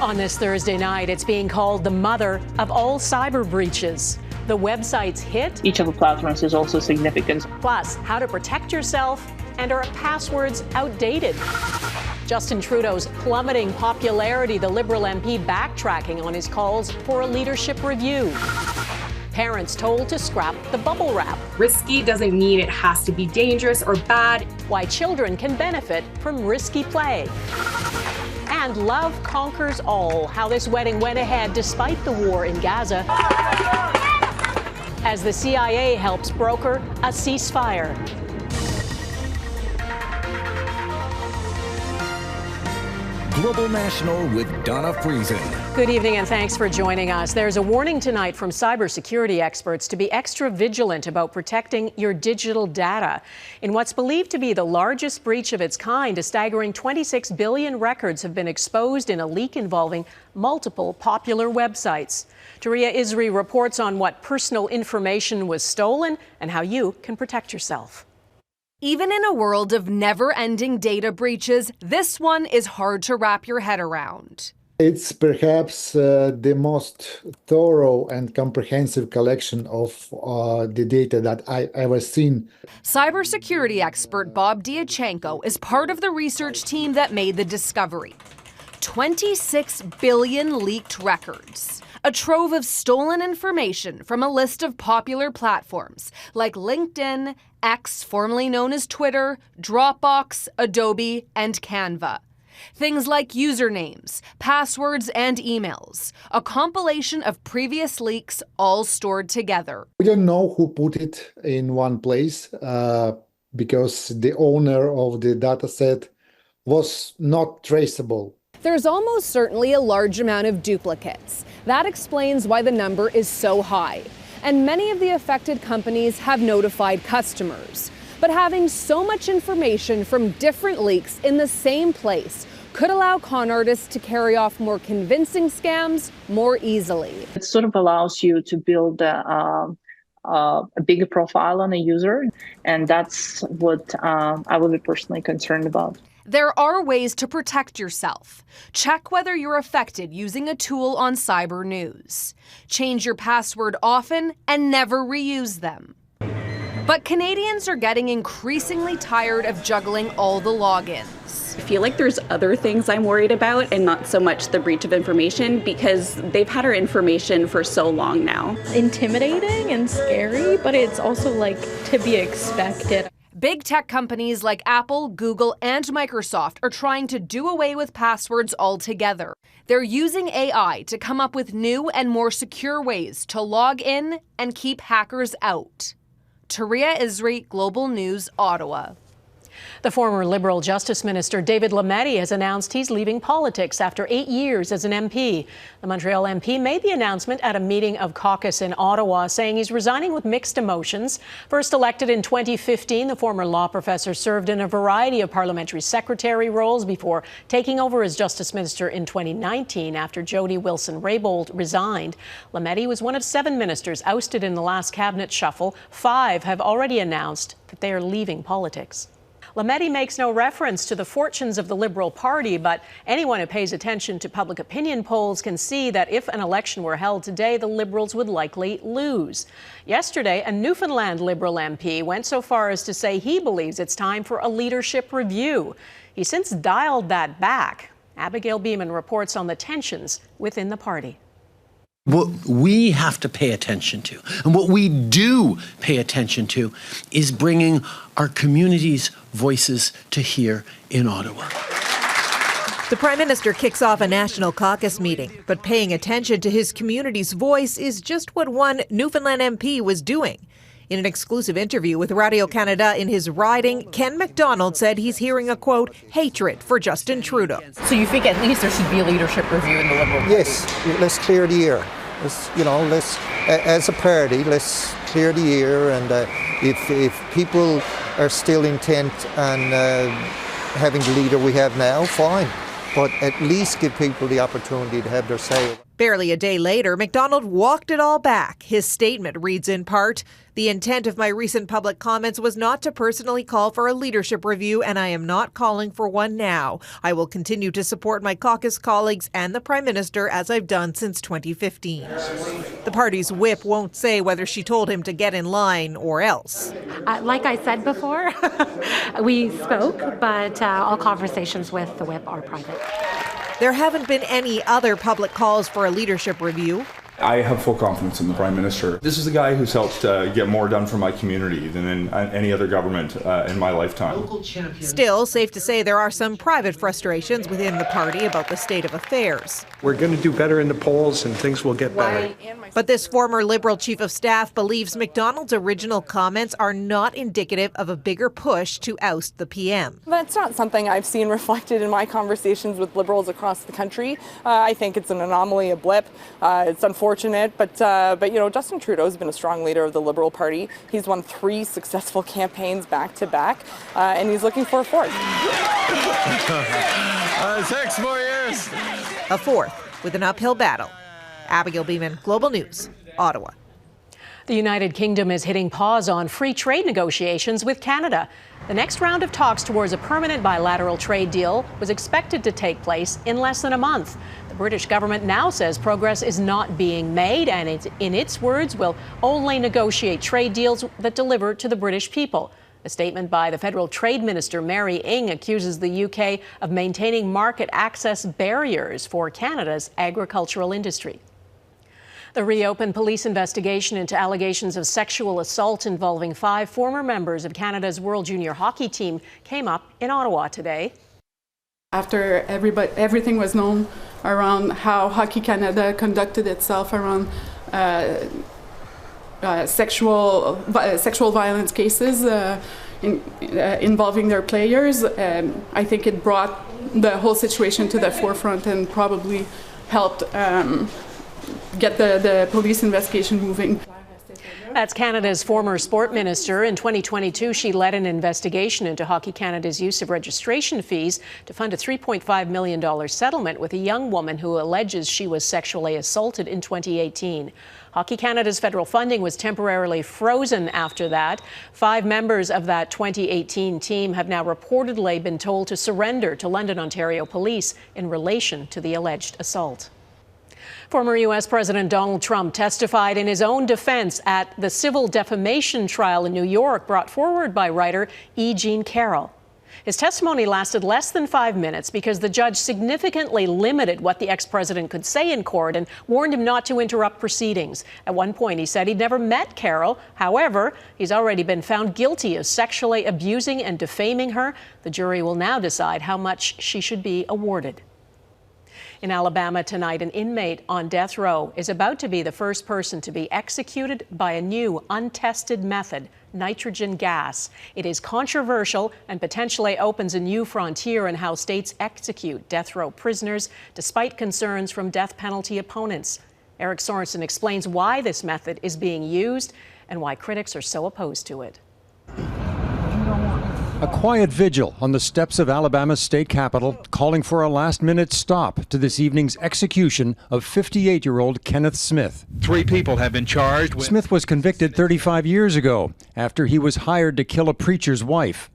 On this Thursday night, it's being called the mother of all cyber breaches. The website's hit. Each of the platforms is also significant. Plus, how to protect yourself, and are passwords outdated? Justin Trudeau's plummeting popularity, the Liberal MP backtracking on his calls for a leadership review. Parents told to scrap the bubble wrap. Risky doesn't mean it has to be dangerous or bad. Why children can benefit from risky play. And love conquers all, how this wedding went ahead despite the war in Gaza, as the CIA helps broker a ceasefire. Global National with Donna Friesen. Good evening and thanks for joining us. There's a warning tonight from cybersecurity experts to be extra vigilant about protecting your digital data. In what's believed to be the largest breach of its kind, a staggering 26 billion records have been exposed in a leak involving multiple popular websites. Taria Isri reports on what personal information was stolen and how you can protect yourself. Even in a world of never-ending data breaches, this one is hard to wrap your head around. It's perhaps the most thorough and comprehensive collection of the data that I ever seen. Cybersecurity expert Bob Diachenko is part of the research team that made the discovery. 26 billion leaked records. A trove of stolen information from a list of popular platforms like LinkedIn, X, formerly known as Twitter, Dropbox, Adobe, and Canva. Things like usernames, passwords, and emails. A compilation of previous leaks all stored together. We don't know who put it in one place because the owner of the dataset was not traceable. There's almost certainly a large amount of duplicates. That explains why the number is so high. And many of the affected companies have notified customers. But having so much information from different leaks in the same place could allow con artists to carry off more convincing scams more easily. It sort of allows you to build a bigger profile on a user, and that's what I would be personally concerned about. There are ways to protect yourself. Check whether you're affected using a tool on Cyber News. Change your password often and never reuse them. But Canadians are getting increasingly tired of juggling all the logins. I feel like there's other things I'm worried about and not so much the breach of information because they've had our information for so long now. Intimidating and scary, but it's also like to be expected. Big tech companies like Apple, Google, and Microsoft are trying to do away with passwords altogether. They're using AI to come up with new and more secure ways to log in and keep hackers out. Taria Isri, Global News, Ottawa. The former Liberal Justice Minister David Lametti has announced he's leaving politics after 8 years as an MP. The Montreal MP made the announcement at a meeting of caucus in Ottawa, saying he's resigning with mixed emotions. First elected in 2015, the former law professor served in a variety of parliamentary secretary roles before taking over as Justice Minister in 2019 after Jody Wilson-Raybould resigned. Lametti was one of 7 ministers ousted in the last cabinet shuffle. 5 have already announced that they are leaving politics. Lametti makes no reference to the fortunes of the Liberal Party, but anyone who pays attention to public opinion polls can see that if an election were held today, the Liberals would likely lose. Yesterday, a Newfoundland Liberal MP went so far as to say he believes it's time for a leadership review. He's since dialed that back. Abigail Bimman reports on the tensions within the party. What we have to pay attention to, and what we do pay attention to, is bringing our community's voices to here in Ottawa. The Prime Minister kicks off a national caucus meeting, but paying attention to his community's voice is just what one Newfoundland MP was doing. In an exclusive interview with Radio-Canada in his riding, Ken MacDonald said he's hearing a, quote, hatred for Justin Trudeau. So you think at least there should be a leadership review in the Liberal Party? Yes, let's clear the air. Let's, as a party, let's clear the air, and if people are still intent on having the leader we have now, fine. But at least give people the opportunity to have their say. Barely a day later, McDonald walked it all back. His statement reads in part, "The intent of my recent public comments was not to personally call for a leadership review, and I am not calling for one now. I will continue to support my caucus colleagues and the Prime Minister as I've done since 2015. The party's whip won't say whether she told him to get in line or else. Like I said before, we spoke, but all conversations with the whip are private. There haven't been any other public calls for a leadership review. I have full confidence in the Prime Minister. This is a guy who's helped get more done for my community than in any other government in my lifetime. Still, safe to say there are some private frustrations within the party about the state of affairs. We're going to do better in the polls and things will get better. But this former Liberal Chief of Staff believes McDonald's original comments are not indicative of a bigger push to oust the PM. That's not something I've seen reflected in my conversations with Liberals across the country. I think it's an anomaly, a blip. It's unfortunate, but you know, Justin Trudeau's been a strong leader of the Liberal Party. He's won 3 successful campaigns back to back, and he's looking for a 4th. 6 more years. A 4th with an uphill battle. Abigail Bimman, Global News, Ottawa. The United Kingdom is hitting pause on free trade negotiations with Canada. The next round of talks towards a permanent bilateral trade deal was expected to take place in less than a month. The British government now says progress is not being made and, in its words, will only negotiate trade deals that deliver to the British people. A statement by the Federal Trade Minister, Mary Ng, accuses the UK of maintaining market access barriers for Canada's agricultural industry. The reopened police investigation into allegations of sexual assault involving 5 former members of Canada's World Junior Hockey team came up in Ottawa today. After everything was known around how Hockey Canada conducted itself around sexual violence cases involving their players, I think it brought the whole situation to the forefront and probably helped get the police investigation moving. That's Canada's former sport minister. In 2022, she led an investigation into Hockey Canada's use of registration fees to fund a $3.5 million settlement with a young woman who alleges she was sexually assaulted in 2018. Hockey Canada's federal funding was temporarily frozen after that. 5 members of that 2018 team have now reportedly been told to surrender to London, Ontario police in relation to the alleged assault. Former U.S. President Donald Trump testified in his own defense at the civil defamation trial in New York brought forward by writer E. Jean Carroll. His testimony lasted less than 5 minutes because the judge significantly limited what the ex-president could say in court and warned him not to interrupt proceedings. At one point, he said he'd never met Carroll. However, he's already been found guilty of sexually abusing and defaming her. The jury will now decide how much she should be awarded. In Alabama tonight, an inmate on death row is about to be the first person to be executed by a new untested method, nitrogen gas. It is controversial and potentially opens a new frontier in how states execute death row prisoners, despite concerns from death penalty opponents. Eric Sorensen explains why this method is being used and why critics are so opposed to it. A quiet vigil on the steps of Alabama's state capitol, calling for a last-minute stop to this evening's execution of 58-year-old Kenneth Smith. 3 people have been charged. Smith was convicted 35 years ago after he was hired to kill a preacher's wife.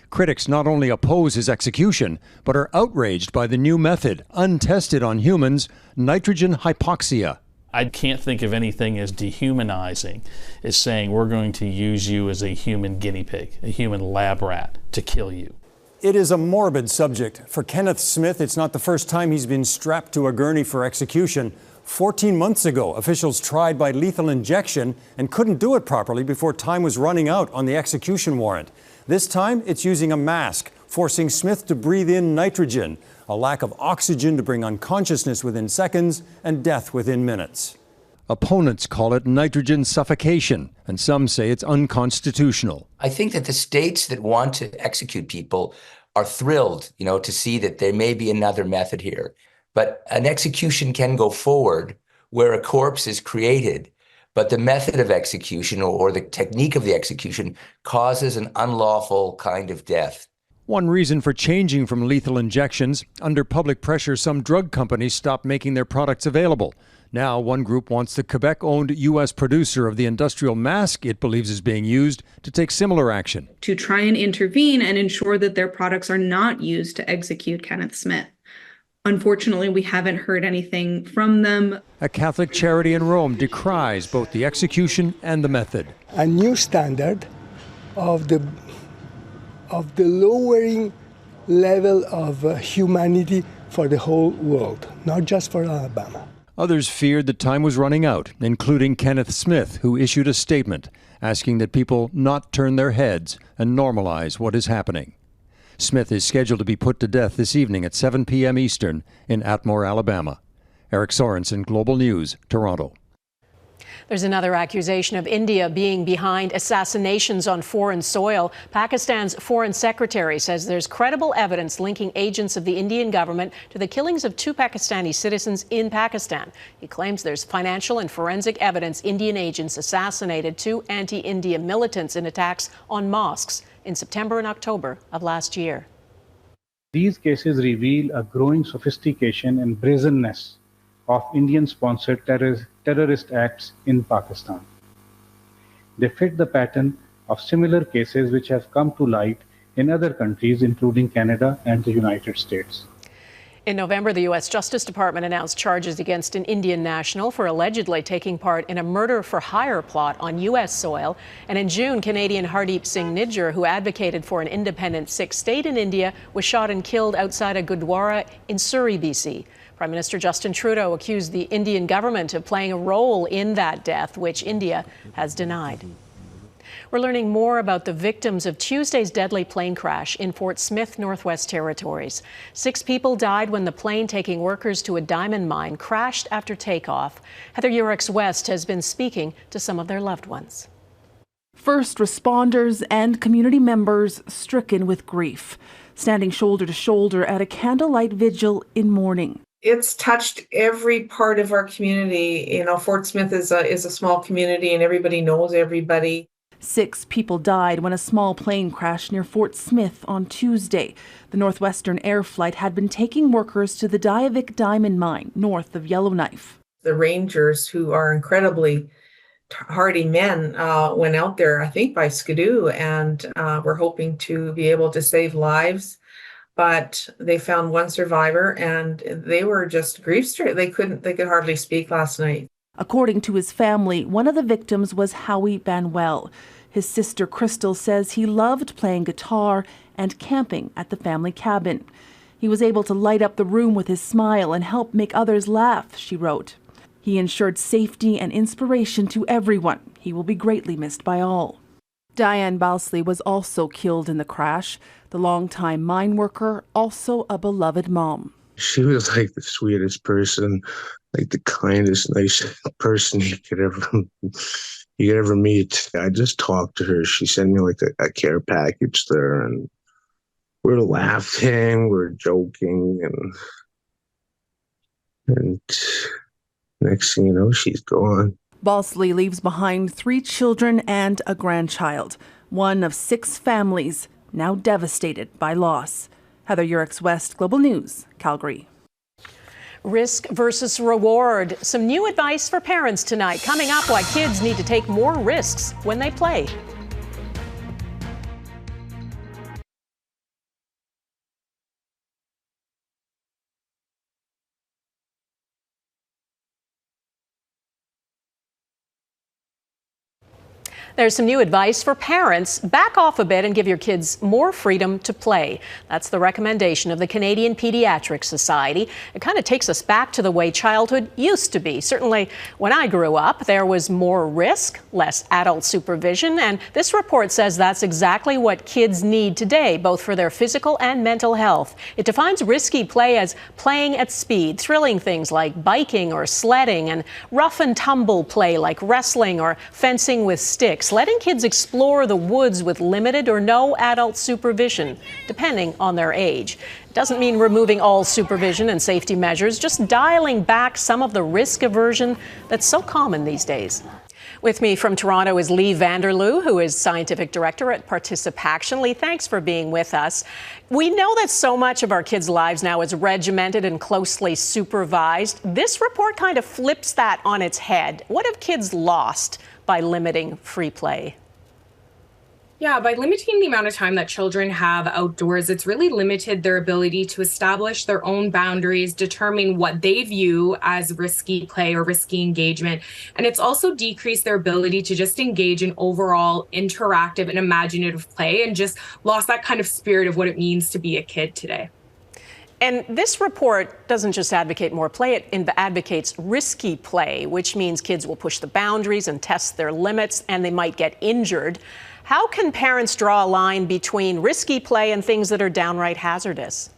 Critics not only oppose his execution, but are outraged by the new method, untested on humans, nitrogen hypoxia. I can't think of anything as dehumanizing as saying we're going to use you as a human guinea pig, a human lab rat, to kill you. It is a morbid subject. For Kenneth Smith, it's not the first time he's been strapped to a gurney for execution. 14 months ago, officials tried by lethal injection and couldn't do it properly before time was running out on the execution warrant. This time, it's using a mask, forcing Smith to breathe in nitrogen, a lack of oxygen to bring unconsciousness within seconds and death within minutes. Opponents call it nitrogen suffocation, and some say it's unconstitutional. I think that the states that want to execute people are thrilled, to see that there may be another method here. But an execution can go forward where a corpse is created, but the method of execution or the technique of the execution causes an unlawful kind of death. One reason for changing from lethal injections, under public pressure, some drug companies stopped making their products available. Now, one group wants the Quebec-owned U.S. producer of the industrial mask it believes is being used to take similar action. To try and intervene and ensure that their products are not used to execute Kenneth Smith. Unfortunately, we haven't heard anything from them. A Catholic charity in Rome decries both the execution and the method. A new standard of the lowering level of humanity for the whole world, not just for Alabama. Others feared that time was running out, including Kenneth Smith, who issued a statement asking that people not turn their heads and normalize what is happening. Smith is scheduled to be put to death this evening at 7 p.m. Eastern in Atmore, Alabama. Eric Sorensen, Global News, Toronto. There's another accusation of India being behind assassinations on foreign soil. Pakistan's foreign secretary says there's credible evidence linking agents of the Indian government to the killings of 2 Pakistani citizens in Pakistan. He claims there's financial and forensic evidence Indian agents assassinated 2 anti-India militants in attacks on mosques in September and October of last year. These cases reveal a growing sophistication and brazenness of Indian-sponsored terrorist acts in Pakistan. They fit the pattern of similar cases which have come to light in other countries, including Canada and the United States. In November, the U.S. Justice Department announced charges against an Indian national for allegedly taking part in a murder-for-hire plot on U.S. soil. And in June, Canadian Hardeep Singh Nijjar, who advocated for an independent Sikh state in India, was shot and killed outside a Gurdwara in Surrey, BC. Prime Minister Justin Trudeau accused the Indian government of playing a role in that death, which India has denied. We're learning more about the victims of Tuesday's deadly plane crash in Fort Smith, Northwest Territories. 6 people died when the plane taking workers to a diamond mine crashed after takeoff. Heather Yourex-West has been speaking to some of their loved ones. First responders and community members stricken with grief, standing shoulder to shoulder at a candlelight vigil in mourning. It's touched every part of our community. You know, Fort Smith is a small community and everybody knows everybody. 6 people died when a small plane crashed near Fort Smith on Tuesday. The Northwestern Air Flight had been taking workers to the Diavik diamond mine north of Yellowknife. The Rangers, who are incredibly hardy men, went out there, I think, by Skidoo, and were hoping to be able to save lives. But they found 1 survivor, and they were just grief-stricken. They could hardly speak last night. According to his family, one of the victims was Howie Banwell. His sister Crystal says he loved playing guitar and camping at the family cabin. He was able to light up the room with his smile and help make others laugh, she wrote. He ensured safety and inspiration to everyone. He will be greatly missed by all. Diane Balsley was also killed in the crash. The longtime mine worker, also a beloved mom. She was like the sweetest person, like the kindest, nicest person you could ever meet. I just talked to her. She sent me like a care package there, and we're laughing, we're joking, and next thing you know, she's gone. Balsley leaves behind 3 children and a grandchild, one of 6 families now devastated by loss. Heather Yourex-West, Global News, Calgary. Risk versus reward. Some new advice for parents tonight. Coming up, why kids need to take more risks when they play. There's some new advice for parents. Back off a bit and give your kids more freedom to play. That's the recommendation of the Canadian Pediatric Society. It kind of takes us back to the way childhood used to be. Certainly, when I grew up, there was more risk, less adult supervision, and this report says that's exactly what kids need today, both for their physical and mental health. It defines risky play as playing at speed, thrilling things like biking or sledding, and rough and tumble play like wrestling or fencing with sticks. Letting kids explore the woods with limited or no adult supervision, depending on their age. It doesn't mean removing all supervision and safety measures, just dialing back some of the risk aversion that's so common these days. With me from Toronto is Lee Vanderloo, who is Scientific Director at Participaction. Lee, thanks for being with us. We know that so much of our kids' lives now is regimented and closely supervised. This report kind of flips that on its head. What have kids lost by limiting free play? Yeah, by limiting the amount of time that children have outdoors, it's really limited their ability to establish their own boundaries, determine what they view as risky play or risky engagement. And it's also decreased their ability to just engage in overall interactive and imaginative play, and just lost that kind of spirit of what it means to be a kid today. And this report doesn't just advocate more play, it advocates risky play, which means kids will push the boundaries and test their limits, and they might get injured. How can parents draw a line between risky play and things that are downright hazardous?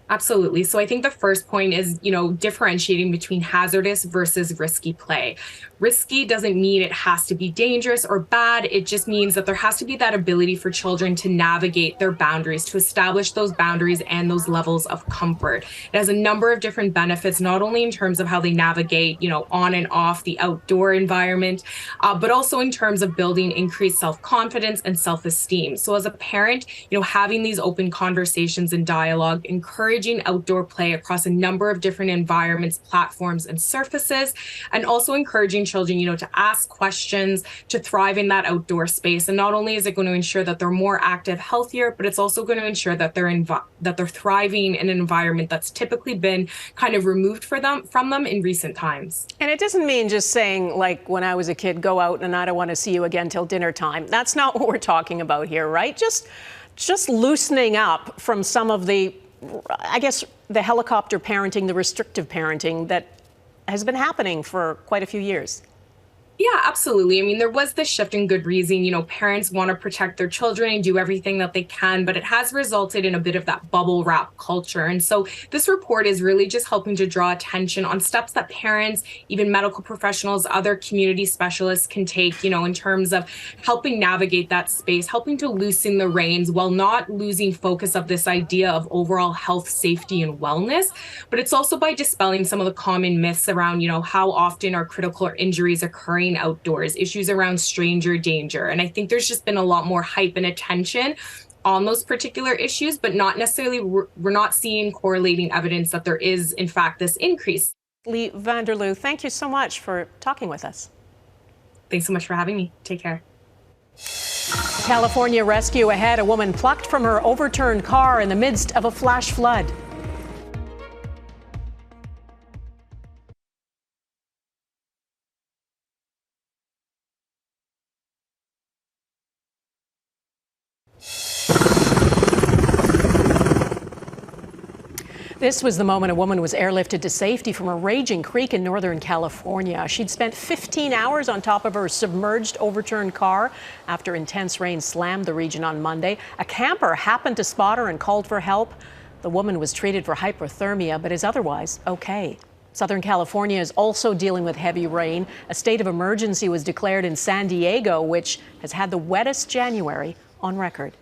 Absolutely. So I think the first point is, differentiating between hazardous versus risky play. Risky doesn't mean it has to be dangerous or bad. It just means that there has to be that ability for children to navigate their boundaries, to establish those boundaries and those levels of comfort. It has a number of different benefits, not only in terms of how they navigate, on and off the outdoor environment, but also in terms of building increased self-confidence and self-esteem. So as a parent, having these open conversations and dialogue, encouraging outdoor play across a number of different environments, platforms, and surfaces, and also encouraging children, to ask questions, to thrive in that outdoor space. And not only is it going to ensure that they're more active, healthier, but it's also going to ensure that they're thriving in an environment that's typically been kind of removed from them in recent times. And it doesn't mean just saying, like when I was a kid, go out and I don't want to see you again till dinner time. That's not what we're talking about here, right? Just loosening up from some of the, I guess, the helicopter parenting, the restrictive parenting that has been happening for quite a few years. Yeah, absolutely. I mean, there was this shift in good reason. Parents want to protect their children and do everything that they can, but it has resulted in a bit of that bubble wrap culture. And so this report is really just helping to draw attention on steps that parents, even medical professionals, other community specialists can take, in terms of helping navigate that space, helping to loosen the reins while not losing focus of this idea of overall health, safety, and wellness. But it's also by dispelling some of the common myths around, how often are critical injuries occurring outdoors, issues around stranger danger. And I think there's just been a lot more hype and attention on those particular issues, but not necessarily, we're not seeing correlating evidence that there is, in fact, this increase. Lee Vanderloo, thank you so much for talking with us. Thanks so much for having me. Take care. California rescue ahead. A woman plucked from her overturned car in the midst of a flash flood. This was the moment a woman was airlifted to safety from a raging creek in Northern California. She'd spent 15 hours on top of her submerged, overturned car after intense rain slammed the region on Monday. A camper happened to spot her and called for help. The woman was treated for hypothermia, but is otherwise okay. Southern California is also dealing with heavy rain. A state of emergency was declared in San Diego, which has had the wettest January on record.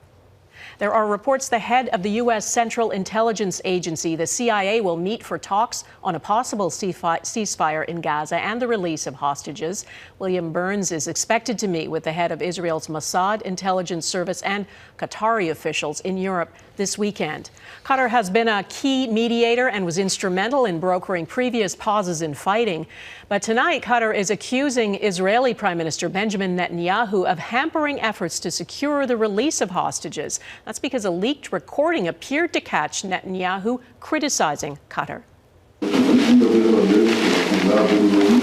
There are reports the head of the U.S. Central Intelligence Agency, the CIA, will meet for talks on a possible ceasefire in Gaza and the release of hostages. William Burns is expected to meet with the head of Israel's Mossad intelligence service and Qatari officials in Europe this weekend. Qatar has been a key mediator and was instrumental in brokering previous pauses in fighting. But tonight, Qatar is accusing Israeli Prime Minister Benjamin Netanyahu of hampering efforts to secure the release of hostages. That's because a leaked recording appeared to catch Netanyahu criticizing Qatar.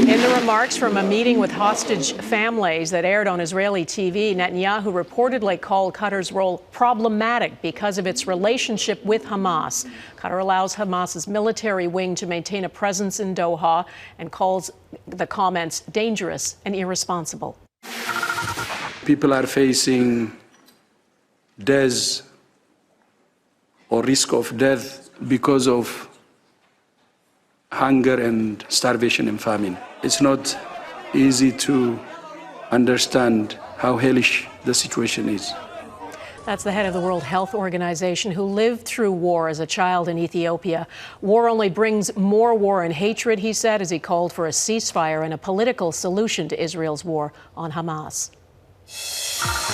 In the remarks from a meeting with hostage families that aired on Israeli TV, Netanyahu reportedly called Qatar's role problematic because of its relationship with Hamas. Qatar allows Hamas's military wing to maintain a presence in Doha and calls the comments dangerous and irresponsible. People are facing death or risk of death because of hunger and starvation and famine. It's not easy to understand how hellish the situation is. That's the head of the World Health Organization who lived through war as a child in Ethiopia. War only brings more war and hatred, he said, as he called for a ceasefire and a political solution to Israel's war on Hamas.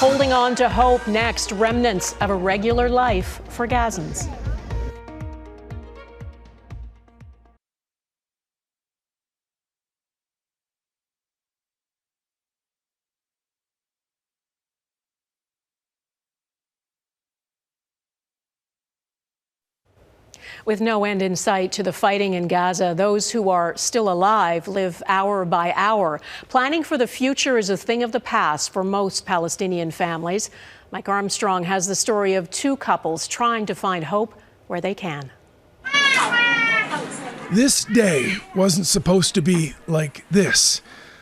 Holding on to hope next, remnants of a regular life for Gazans. With no end in sight to the fighting in Gaza, those who are still alive live hour by hour. Planning for the future is a thing of the past for most Palestinian families. Mike Armstrong has the story of two couples trying to find hope where they can. This day wasn't supposed to be like this.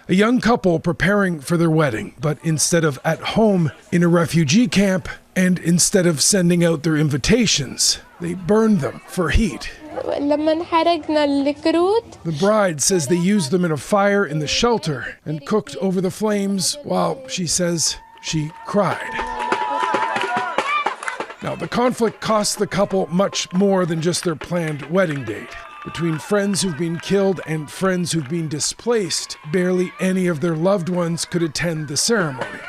A young couple preparing for their wedding, but instead of at home in a refugee camp, and instead of sending out their invitations, they burned them for heat. The bride says they used them in a fire in the shelter and cooked over the flames while, she says, she cried. Now, the conflict cost the couple much more than just their planned wedding date. Between friends who've been killed and friends who've been displaced, barely any of their loved ones could attend the ceremony.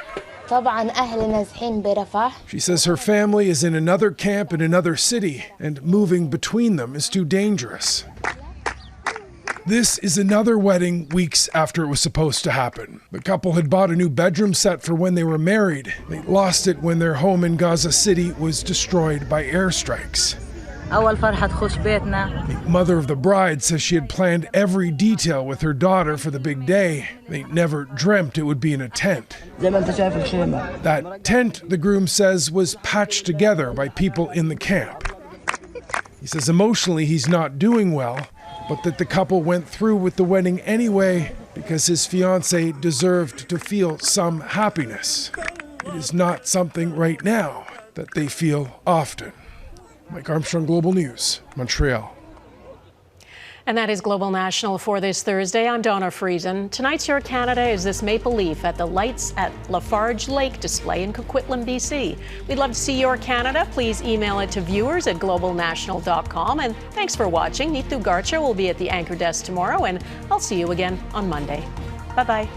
She says her family is in another camp in another city, and moving between them is too dangerous. This is another wedding weeks after it was supposed to happen. The couple had bought a new bedroom set for when they were married. They lost it when their home in Gaza City was destroyed by airstrikes. The mother of the bride says she had planned every detail with her daughter for the big day. They never dreamt it would be in a tent. That tent, the groom says, was patched together by people in the camp. He says emotionally he's not doing well, but that the couple went through with the wedding anyway because his fiancée deserved to feel some happiness. It is not something right now that they feel often. Mike Armstrong, Global News, Montreal. And that is Global National for this Thursday. I'm Donna Friesen. Tonight's Your Canada is this maple leaf at the Lights at Lafarge Lake display in Coquitlam, BC. We'd love to see your Canada. Please email it to viewers@globalnational.com. And thanks for watching. Neetu Garcha will be at the anchor desk tomorrow, and I'll see you again on Monday. Bye-bye.